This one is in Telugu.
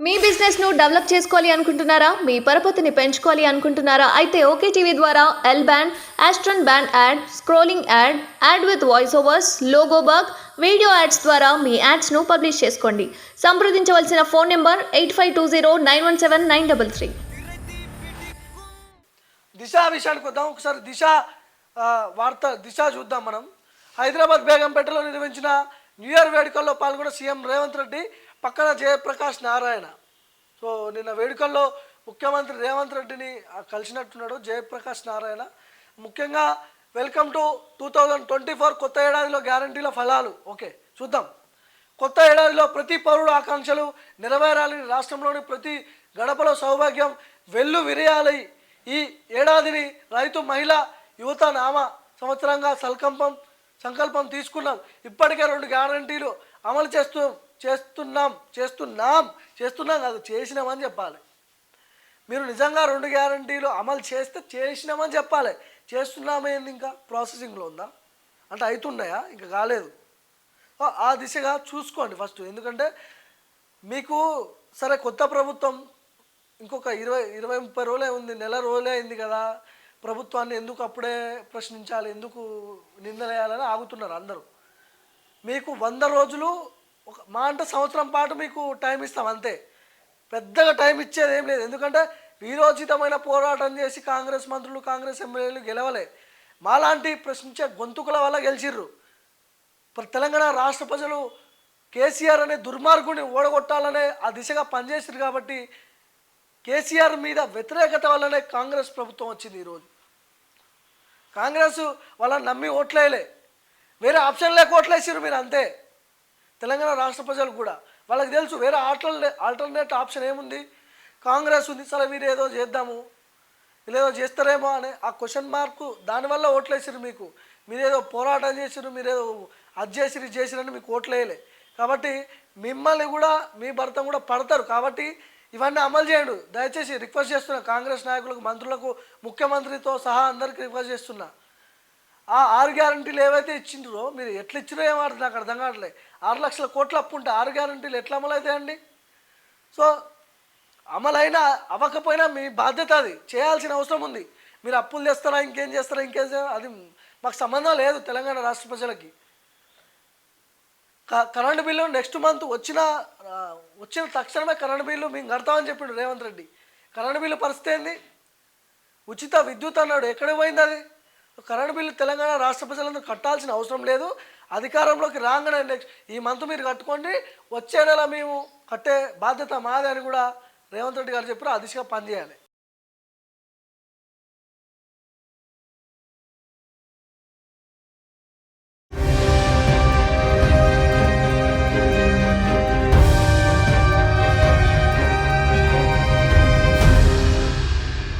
మీ బిజినెస్ ను డెవలప్ చేసుకోవాలి అనుకుంటున్నారా? మీ పరపతిని పెంచుకోవాలి అనుకుంటున్నారా? అయితే ఓకే టీవీ ద్వారా ఎల్ బ్యాండ్, ఆస్ట్రన్ band ad, scrolling ad, ad with voice overs, logo bug, video ads ద్వారా మీ యాడ్స్ ను పబ్లిష్ చేసుకోండి. సంప్రదించవలసిన ఫోన్ నెంబర్ 8520917933. దిశ విషయానికి వద్దాం. ఒకసారి దిశ వార్త దిశ చూద్దాం. మనం హైదరాబాద్ బేగంపేటలో నిర్వహించిన న్యూ ఇయర్ వేడుకల్లో పాల్గొన్న సీఎం రేవంత్ రెడ్డి పక్కన జయప్రకాష్ నారాయణ. సో నిన్న వేడుకల్లో ముఖ్యమంత్రి రేవంత్ రెడ్డిని కలిసినట్టున్నాడు జయప్రకాష్ నారాయణ. ముఖ్యంగా వెల్కమ్ టు 2024 కొత్త ఏడాదిలో గ్యారంటీల ఫలాలు. ఓకే చూద్దాం. కొత్త ఏడాదిలో ప్రతి పౌరుడు ఆకాంక్షలు నెరవేరాలని, రాష్ట్రంలోని ప్రతి గడపలో సౌభాగ్యం వెల్లు విరియాలి. ఈ ఏడాదిని రైతు, మహిళ, యువత నామ సంవత్సరంగా సంకల్పం తీసుకున్నాం. ఇప్పటికే 2 గ్యారంటీలు అమలు చేస్తున్నాం కాదు, చేసినామని చెప్పాలి. మీరు నిజంగా 2 గ్యారంటీలు అమలు చేస్తే చేసినామని చెప్పాలి. చేస్తున్నామేంది, ఇంకా ప్రాసెసింగ్లో ఉందా అంటే అవుతున్నాయా, ఇంకా కాలేదు. ఆ దిశగా చూసుకోండి ఫస్ట్. ఎందుకంటే మీకు సరే కొత్త ప్రభుత్వం ఇంకొక 20-30 రోజులే ఉంది, నెల రోజులే అయింది కదా, ప్రభుత్వాన్ని ఎందుకు అప్పుడే ప్రశ్నించాలి, ఎందుకు నిందలేయాలని ఆగుతున్నారు అందరూ. మీకు 100 రోజులు మా అంటే సంవత్సరం పాటు మీకు టైం ఇస్తాం అంతే. పెద్దగా టైం ఇచ్చేది ఏం లేదు. ఎందుకంటే వీరోచితమైన పోరాటం చేసి కాంగ్రెస్ మంత్రులు, కాంగ్రెస్ ఎమ్మెల్యేలు గెలవలే, మాలాంటి ప్రశ్నించే గొంతుకుల వల్ల గెలిచిర్రు. తెలంగాణ రాష్ట్ర ప్రజలు కేసీఆర్ అనే దుర్మార్గుని ఓడగొట్టాలనే ఆ దిశగా పనిచేసారు. కాబట్టి కేసీఆర్ మీద వ్యతిరేకత వల్లనే కాంగ్రెస్ ప్రభుత్వం వచ్చింది. ఈరోజు కాంగ్రెస్ వాళ్ళని నమ్మి ఓట్లేయలే, వేరే ఆప్షన్ లేక ఓట్లేసారు మీరు అంతే. తెలంగాణ రాష్ట్ర ప్రజలు కూడా వాళ్ళకి తెలుసు వేరే ఆల్టర్నేట్ ఆప్షన్ ఏముంది, కాంగ్రెస్ ఉంది. సరే మీరు ఏదో చేద్దాము, వీళ్ళేదో చేస్తారేమో అనే ఆ క్వశ్చన్ మార్కు, దానివల్ల ఓట్లేసారు. మీరేదో పోరాటం చేసారు, మీరేదో అది చేసిరని మీకు ఓట్లేయలే. కాబట్టి మిమ్మల్ని కూడా మీ భర్త కూడా పడతారు. కాబట్టి ఇవన్నీ అమలు చేయండి దయచేసి. రిక్వెస్ట్ చేస్తున్నా కాంగ్రెస్ నాయకులకు, మంత్రులకు, ముఖ్యమంత్రితో సహా అందరికీ రిక్వెస్ట్ చేస్తున్నా. ఆ 6 గ్యారంటీలు ఏవైతే ఇచ్చిండ్రో మీరు ఎట్లా ఇచ్చినో ఏమాట నాకు అర్థం కావట్లేదు. 6 లక్షల కోట్ల అప్పు ఉంటే 6 గ్యారంటీలు ఎట్లా అమలు అవుతాయండి? సో అమలైనా అవ్వకపోయినా మీ బాధ్యత, అది చేయాల్సిన అవసరం ఉంది. మీరు అప్పులు చేస్తారా, ఇంకేం చేస్తారా, అది మాకు సంబంధం లేదు. తెలంగాణ రాష్ట్ర ప్రజలకి కరెంటు బిల్లు నెక్స్ట్ మంత్ వచ్చిన తక్షణమే కరెంటు బిల్లు మేము కడతామని చెప్పిండు రేవంత్ రెడ్డి. కరెంటు బిల్లు పరిస్థితి ఏంది? ఉచిత విద్యుత్ అన్నాడు, ఎక్కడికి పోయింది అది? కరెంటు బిల్లు తెలంగాణ రాష్ట్ర ప్రజలందరూ కట్టాల్సిన అవసరం లేదు. అధికారంలోకి రాగానే నెక్స్ట్ ఈ మంత్ మీరు కట్టుకోండి, వచ్చే నెల మేము కట్టే బాధ్యత మాదే అని కూడా రేవంత్ రెడ్డి గారు చెప్పారు. ఆ దిశగా పనిచేయాలి.